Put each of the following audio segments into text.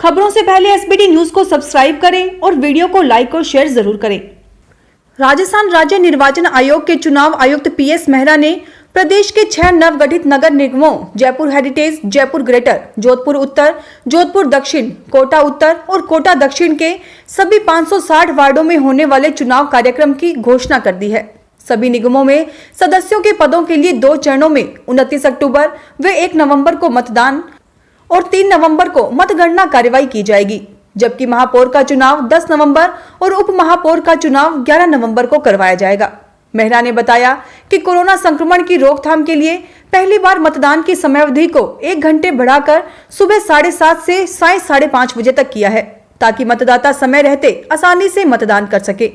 खबरों से पहले एसबीटी न्यूज को सब्सक्राइब करें और वीडियो को लाइक और शेयर जरूर करें। राजस्थान राज्य निर्वाचन आयोग के चुनाव आयुक्त पीएस मेहरा ने प्रदेश के 6 नवगठित नगर निगमों जयपुर हेरिटेज, जयपुर ग्रेटर, जोधपुर उत्तर, जोधपुर दक्षिण, कोटा उत्तर और कोटा दक्षिण के सभी 560 वार्डों में होने वाले चुनाव कार्यक्रम की घोषणा कर दी है। सभी निगमों में सदस्यों के पदों के लिए 2 चरणों में 29 अक्टूबर व 1 नवंबर को मतदान और 3 नवंबर को मतगणना कार्यवाही की जाएगी, जबकि महापौर का चुनाव 10 नवंबर और उप महापौर का चुनाव 11 नवंबर को करवाया जाएगा। मेहरा ने बताया कि कोरोना संक्रमण की रोकथाम के लिए पहली बार मतदान की समयावधि को 1 घंटे बढ़ाकर सुबह 7:30 से साय 5:30 बजे तक किया है, ताकि मतदाता समय रहते आसानी से मतदान कर सके।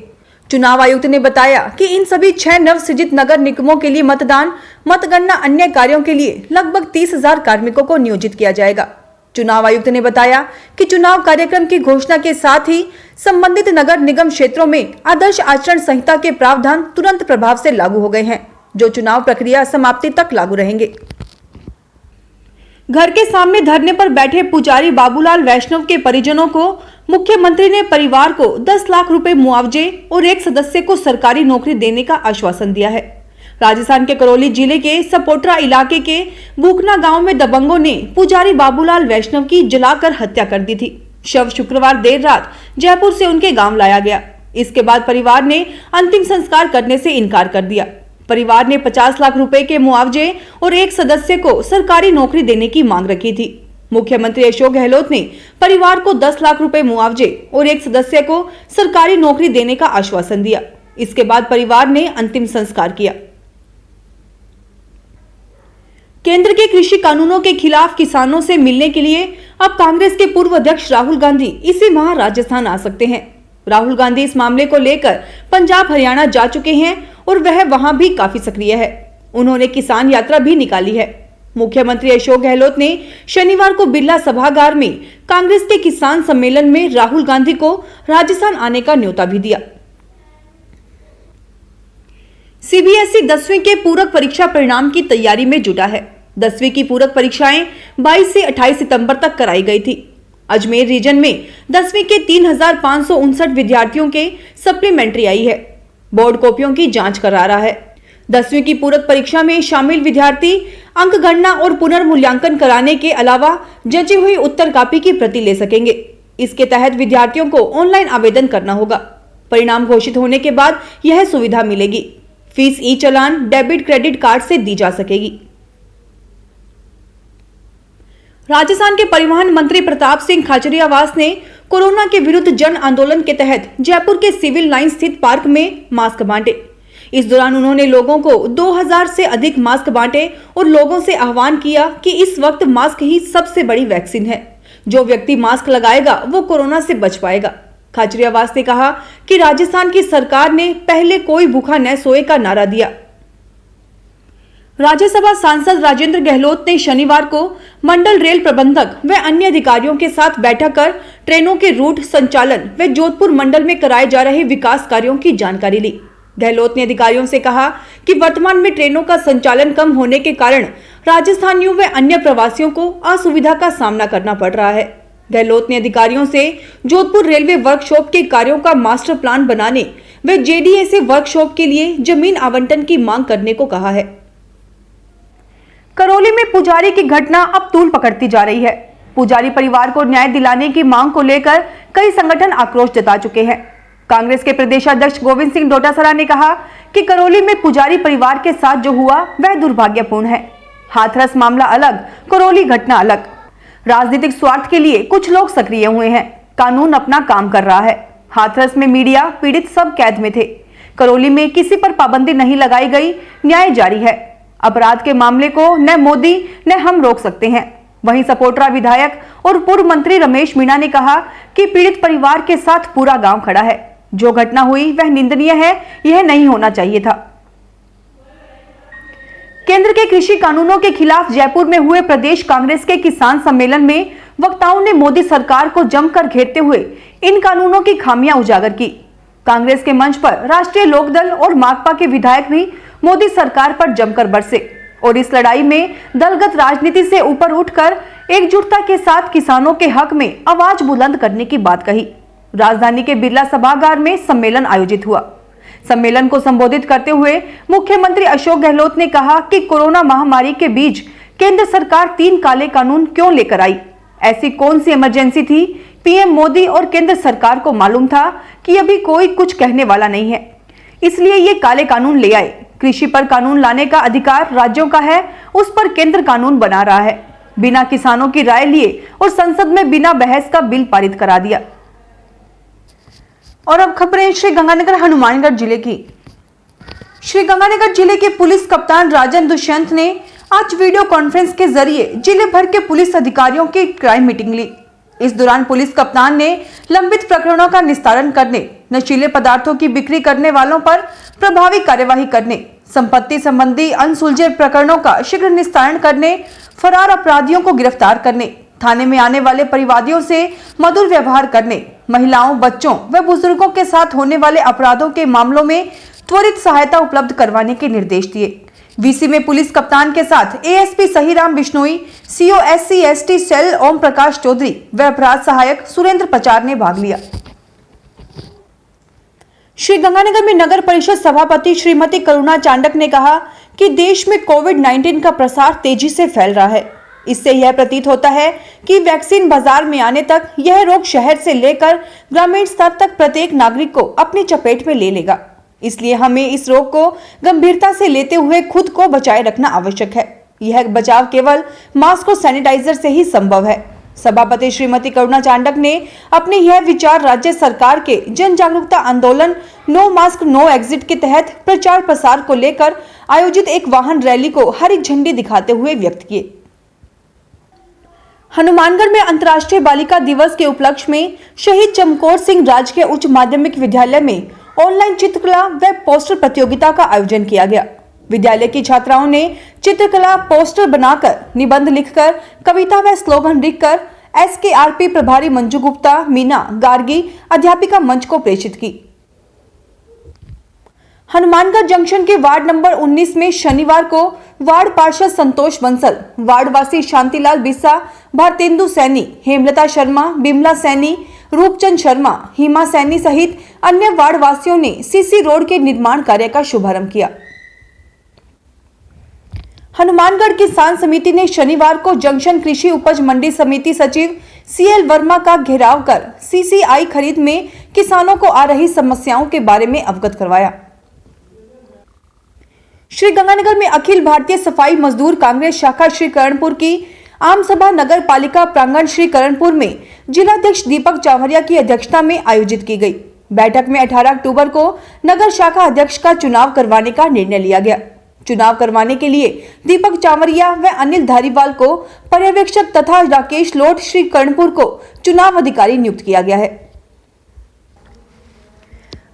चुनाव आयुक्त ने बताया कि इन सभी 6 नवसृजित नगर निगमों के लिए मतदान, मतगणना अन्य कार्यों के लिए लगभग 30,000 कार्मिकों को नियोजित किया जाएगा। चुनाव आयुक्त ने बताया कि चुनाव कार्यक्रम की घोषणा के साथ ही संबंधित नगर निगम क्षेत्रों में आदर्श आचरण संहिता के प्रावधान तुरंत प्रभाव से लागू हो गए हैं, जो चुनाव प्रक्रिया समाप्ति तक लागू रहेंगे। घर के सामने धरने पर बैठे पुजारी बाबूलाल वैष्णव के परिजनों को मुख्यमंत्री ने परिवार को 10 लाख रुपए मुआवजे और एक सदस्य को सरकारी नौकरी देने का आश्वासन दिया है। राजस्थान के करौली जिले के सपोटरा इलाके के बुकना गांव में दबंगों ने पुजारी बाबूलाल वैष्णव की जलाकर हत्या कर दी थी। शव शुक्रवार देर रात जयपुर से उनके गांव लाया गया। इसके बाद परिवार ने अंतिम संस्कार करने से इनकार कर दिया। परिवार ने 50 लाख रुपए के मुआवजे और एक सदस्य को सरकारी नौकरी देने की मांग रखी थी। मुख्यमंत्री अशोक गहलोत ने परिवार को 10 लाख रुपए मुआवजे और एक सदस्य को सरकारी नौकरी देने का आश्वासन दिया। इसके बाद परिवार ने अंतिम संस्कार किया। केंद्र के कृषि कानूनों के खिलाफ किसानों से मिलने के लिए अब कांग्रेस के पूर्व अध्यक्ष राहुल गांधी इसी माह राजस्थान आ सकते हैं। राहुल गांधी इस मामले को लेकर पंजाब, हरियाणा जा चुके हैं और वह वहां भी काफी सक्रिय है। उन्होंने किसान यात्रा भी निकाली है। मुख्यमंत्री अशोक गहलोत ने शनिवार को बिरला सभागार में कांग्रेस के किसान सम्मेलन में राहुल गांधी को राजस्थान आने का न्योता भी दिया। सीबीएसई 10वीं के पूरक परीक्षा परिणाम की तैयारी में जुटा है। 10वीं की पूरक परीक्षाएं 22 से 28 सितंबर तक कराई गई थी। अजमेर रीजन में 10वीं के 3,559 विद्यार्थियों के सप्लीमेंट्री आई है। बोर्ड कॉपियों की जांच करा रहा है। 10वीं की पूरक परीक्षा में शामिल विद्यार्थी अंक गणना और पुनर्मूल्यांकन कराने के अलावा जंची हुई उत्तर कॉपी की प्रति ले सकेंगे। इसके तहत विद्यार्थियों को ऑनलाइन आवेदन करना होगा। परिणाम घोषित होने के बाद यह सुविधा मिलेगी। Fees e-challan, debit, credit card से दी जा सकेगी। राजस्थान के परिवहन मंत्री प्रताप सिंह खाचरियावास ने कोरोना के विरुद्ध जन आंदोलन के तहत जयपुर के सिविल लाइन स्थित पार्क में मास्क बांटे। इस दौरान उन्होंने लोगों को 2000 से अधिक मास्क बांटे और लोगों से आह्वान किया कि इस वक्त मास्क ही सबसे बड़ी वैक्सीन है। जो व्यक्ति मास्क लगाएगा वो कोरोना से बच पाएगा। खाचरियावास ने कहा कि राजस्थान की सरकार ने पहले कोई भूखा न सोए का नारा दिया। राज्यसभा सांसद राजेंद्र गहलोत ने शनिवार को मंडल रेल प्रबंधक व अन्य अधिकारियों के साथ बैठक कर ट्रेनों के रूट, संचालन व जोधपुर मंडल में कराए जा रहे विकास कार्यों की जानकारी ली। गहलोत ने अधिकारियों से कहा कि वर्तमान में ट्रेनों का संचालन कम होने के कारण राजस्थानियों व अन्य प्रवासियों को असुविधा का सामना करना पड़ रहा है। गहलोत ने अधिकारियों से जोधपुर रेलवे वर्कशॉप के कार्यों का मास्टर प्लान बनाने व जेडीए वर्कशॉप के लिए जमीन आवंटन की मांग करने को कहा है। करौली में पुजारी की घटना अब तूल पकड़ती जा रही है। पुजारी परिवार को न्याय दिलाने की मांग को लेकर कई संगठन आक्रोश जता चुके हैं। कांग्रेस के प्रदेशाध्यक्ष गोविंद सिंह डोटासरा ने कहा कि करौली में पुजारी परिवार के साथ जो हुआ वह दुर्भाग्यपूर्ण है। हाथरस मामला अलग, करौली घटना अलग। राजनीतिक स्वार्थ के लिए कुछ लोग सक्रिय हुए हैं। कानून अपना काम कर रहा है। हाथरस में मीडिया, पीड़ित सब कैद में थे। करौली में किसी पर पाबंदी नहीं लगाई गई, न्याय जारी है। अपराध के मामले को न मोदी न हम रोक सकते हैं। वहीं सपोटरा विधायक और पूर्व मंत्री रमेश मीणा ने कहा कि पीड़ित परिवार के साथ पूरा गांव खड़ा है। जो घटना हुई वह निंदनीय है, यह नहीं होना चाहिए था। केंद्र के कृषि कानूनों के खिलाफ जयपुर में हुए प्रदेश कांग्रेस के किसान सम्मेलन में वक्ताओं ने मोदी सरकार को जमकर घेरते हुए इन कानूनों की खामियां उजागर की। कांग्रेस के मंच पर राष्ट्रीय लोकदल और माकपा के विधायक भी मोदी सरकार पर जमकर बरसे और इस लड़ाई में दलगत राजनीति से ऊपर उठकर एकजुटता के साथ किसानों के हक में आवाज बुलंद करने की बात कही। राजधानी के बिरला सभागार में सम्मेलन आयोजित हुआ। सम्मेलन को संबोधित करते हुए मुख्यमंत्री अशोक गहलोत ने कहा कि कोरोना महामारी के बीच केंद्र सरकार 3 काले कानून क्यों लेकर आई? ऐसी कौन सी इमरजेंसी थी? पीएम मोदी और केंद्र सरकार को मालूम था कि अभी कोई कुछ कहने वाला नहीं है, इसलिए ये काले कानून ले आए। कृषि पर कानून लाने का अधिकार राज्यों का है, उस पर केंद्र कानून बना रहा है। बिना किसानों की राय लिए और संसद में बिना बहस का बिल पारित करा दिया। और अब खबरें श्रीगंगानगर हनुमानगढ़ जिले की। श्रीगंगानगर जिले के पुलिस कप्तान राजन दुष्यंत ने आज वीडियो कॉन्फ्रेंस के जरिए जिले भर के पुलिस अधिकारियों की क्राइम मीटिंग ली। इस दौरान पुलिस कप्तान ने लंबित प्रकरणों का निस्तारण करने, नशीले पदार्थों की बिक्री करने वालों पर प्रभावी कार्यवाही करने, संपत्ति संबंधी अनसुलझे प्रकरणों का शीघ्र निस्तारण करने, फरार अपराधियों को गिरफ्तार करने, थाने में आने वाले परिवादियों से मधुर व्यवहार करने, महिलाओं, बच्चों व बुजुर्गों के साथ होने वाले अपराधों के मामलों में त्वरित सहायता उपलब्ध करवाने के निर्देश दिए। वीसी में पुलिस कप्तान के साथ ASP Sahiram Bishnoi, CO SC/ST cell Om Prakash Chaudhary व अपराध सहायक सुरेंद्र पचार ने भाग लिया। श्रीगंगानगर में नगर परिषद सभापति श्रीमती करुणा चांडक ने कहा कि देश में कोविड-19 का प्रसार तेजी से फैल रहा है। इससे यह प्रतीत होता है कि वैक्सीन बाजार में आने तक यह रोग शहर से लेकर ग्रामीण स्तर तक प्रत्येक नागरिक को अपनी चपेट में ले लेगा। इसलिए हमें इस रोग को गंभीरता से लेते हुए खुद को बचाए रखना आवश्यक है। यह बचाव केवल मास्क और सैनिटाइजर से ही संभव है। सभापति श्रीमती करुणा चांडक ने अपने यह विचार राज्य सरकार के जन जागरूकता आंदोलन नो मास्क नो एग्जिट के तहत प्रचार प्रसार को लेकर आयोजित एक वाहन रैली को हरी झंडी दिखाते हुए व्यक्त किए। हनुमानगढ़ में अंतर्राष्ट्रीय बालिका दिवस के उपलक्ष्य में शहीद चमकौर सिंह राजकीय उच्च माध्यमिक विद्यालय में ऑनलाइन चित्रकला व पोस्टर प्रतियोगिता का आयोजन किया गया। विद्यालय की छात्राओं ने चित्रकला, पोस्टर बनाकर, निबंध लिखकर, कविता व स्लोगन लिखकर SKRP प्रभारी मंजू गुप्ता, मीना गार्गी अध्यापिका मंच को प्रेषित की। हनुमानगढ़ जंक्शन के वार्ड नंबर 19 में शनिवार को वार्ड पार्षद संतोष बंसल, वार्डवासी शांतिलाल बिस्सा, भारतेंदु सैनी, हेमलता शर्मा, बिमला सैनी, रूपचंद शर्मा, हिमा सैनी सहित अन्य वार्ड वासियों ने सीसी रोड के निर्माण कार्य का शुभारंभ किया। हनुमानगढ़ किसान समिति ने शनिवार को जंक्शन कृषि उपज मंडी समिति सचिव CL वर्मा का घेराव कर CCI खरीद में किसानों को आ रही समस्याओं के बारे में अवगत करवाया। श्रीगंगानगर में अखिल भारतीय सफाई मजदूर कांग्रेस शाखा श्री करणपुर की आम सभा नगर पालिका प्रांगण श्री करणपुर में जिलाध्यक्ष दीपक चावरिया की अध्यक्षता में आयोजित की गई। बैठक में 18 अक्टूबर को नगर शाखा अध्यक्ष का चुनाव करवाने का निर्णय लिया गया। चुनाव करवाने के लिए दीपक चावरिया व अनिल धारीवाल को पर्यवेक्षक तथा राकेश लोट श्री करणपुर को चुनाव अधिकारी नियुक्त किया गया है।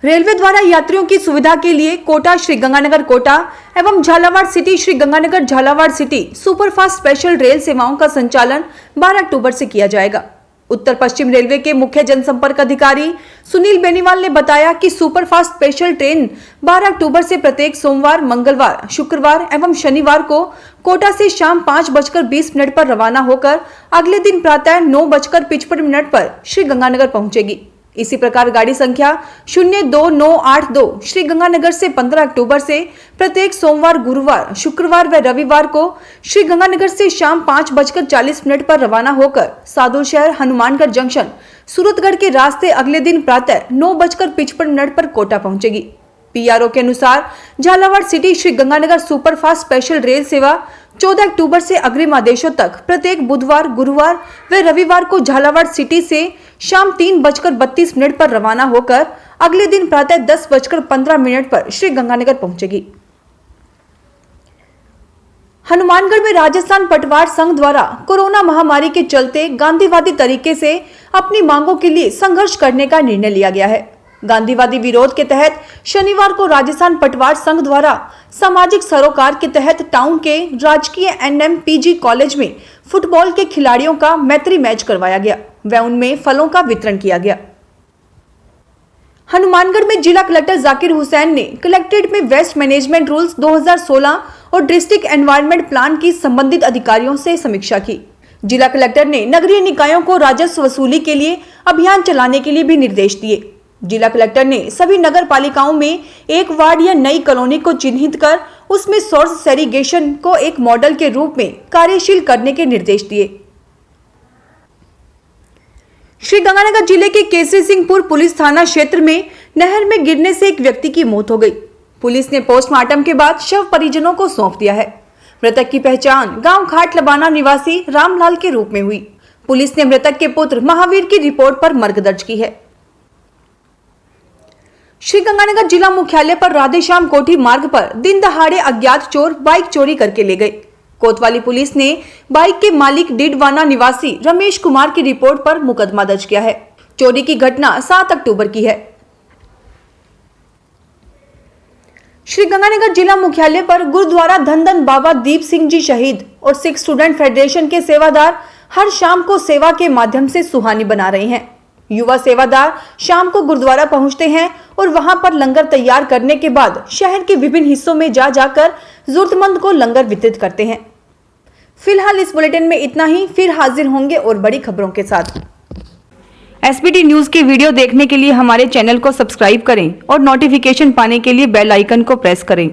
रेलवे द्वारा यात्रियों की सुविधा के लिए कोटा श्रीगंगानगर कोटा एवं Jhalawar city Sriganganagar Jhalawar city superfast special rail सेवाओं का संचालन 12 अक्टूबर से किया जाएगा। उत्तर पश्चिम रेलवे के मुख्य जनसंपर्क अधिकारी सुनील बेनीवाल ने बताया कि सुपरफास्ट स्पेशल ट्रेन 12 अक्टूबर से प्रत्येक सोमवार, मंगलवार, शुक्रवार एवं शनिवार को कोटा से शाम 5:20 पर रवाना होकर अगले दिन प्रातः 9:55 पर श्रीगंगानगर पहुंचेगी। इसी प्रकार गाड़ी संख्या 02982 श्रीगंगानगर से 15 अक्टूबर से प्रत्येक सोमवार, गुरुवार, शुक्रवार व रविवार को श्रीगंगानगर से शाम 5:40 पर रवाना होकर सादुल शहर, हनुमानगढ़ जंक्शन, सूरतगढ़ के रास्ते अगले दिन प्रातः 9:55 पर कोटा पहुंचेगी। PRO के अनुसार Jhalawar city Sriganganagar superfast special rail सेवा 14 अक्टूबर से अग्रिम आदेशों तक प्रत्येक बुधवार, गुरुवार व रविवार को झालावाड़ सिटी से शाम 3:32 पर रवाना होकर अगले दिन प्रातः 10:15 पर श्रीगंगानगर पहुंचेगी। हनुमानगढ़ में राजस्थान पटवार संघ द्वारा कोरोना महामारी के चलते गांधीवादी तरीके से अपनी मांगों के लिए संघर्ष करने का निर्णय लिया गया है। गांधीवादी विरोध के तहत शनिवार को राजस्थान पटवार संघ द्वारा सामाजिक सरोकार के तहत टाउन के राजकीय NMPG कॉलेज में फुटबॉल के खिलाड़ियों का मैत्री मैच करवाया गया व उनमें फलों का वितरण किया गया। हनुमानगढ़ में जिला कलेक्टर जाकिर हुसैन ने कलेक्ट्रेट में वेस्ट मैनेजमेंट रूल्स 2016 और डिस्ट्रिक्ट एनवायरनमेंट प्लान की संबंधित अधिकारियों से समीक्षा की। जिला कलेक्टर ने नगरीय निकायों को राजस्व वसूली के लिए अभियान चलाने के लिए भी निर्देश दिए। जिला कलेक्टर ने सभी नगर पालिकाओं में एक वार्ड या नई कॉलोनी को चिन्हित कर उसमें सोर्स सेरीगेशन को एक मॉडल के रूप में कार्यशील करने के निर्देश दिए। श्रीगंगानगर जिले के केसरी सिंहपुर पुलिस थाना क्षेत्र में नहर में गिरने से एक व्यक्ति की मौत हो गई। पुलिस ने पोस्टमार्टम के बाद शव परिजनों को सौंप दिया है। मृतक की पहचान गांव खाट लबाना निवासी रामलाल के रूप में हुई। पुलिस ने मृतक के पुत्र महावीर की रिपोर्ट पर मर्ग दर्ज की है। श्रीगंगानगर जिला मुख्यालय पर राधेश्याम कोठी मार्ग पर दिन दहाड़े अज्ञात चोर बाइक चोरी करके ले गए। कोतवाली पुलिस ने बाइक के मालिक डिडवाना निवासी रमेश कुमार की रिपोर्ट पर मुकदमा दर्ज किया है। चोरी की घटना 7 अक्टूबर की है। श्रीगंगानगर जिला मुख्यालय पर गुरुद्वारा धन बाबा दीप सिंह जी शहीद और सिख स्टूडेंट फेडरेशन के सेवादार हर शाम को सेवा के माध्यम से सुहानी बना रहे हैं। युवा सेवादार शाम को गुरुद्वारा पहुंचते हैं और वहां पर लंगर तैयार करने के बाद शहर के विभिन्न हिस्सों में जाकर जरूरतमंद को लंगर वितरित करते हैं। फिलहाल इस बुलेटिन में इतना ही, फिर हाजिर होंगे और बड़ी खबरों के साथ। एसबीटी न्यूज के वीडियो देखने के लिए हमारे चैनल को सब्सक्राइब करें और नोटिफिकेशन पाने के लिए बेल आइकन को प्रेस करें।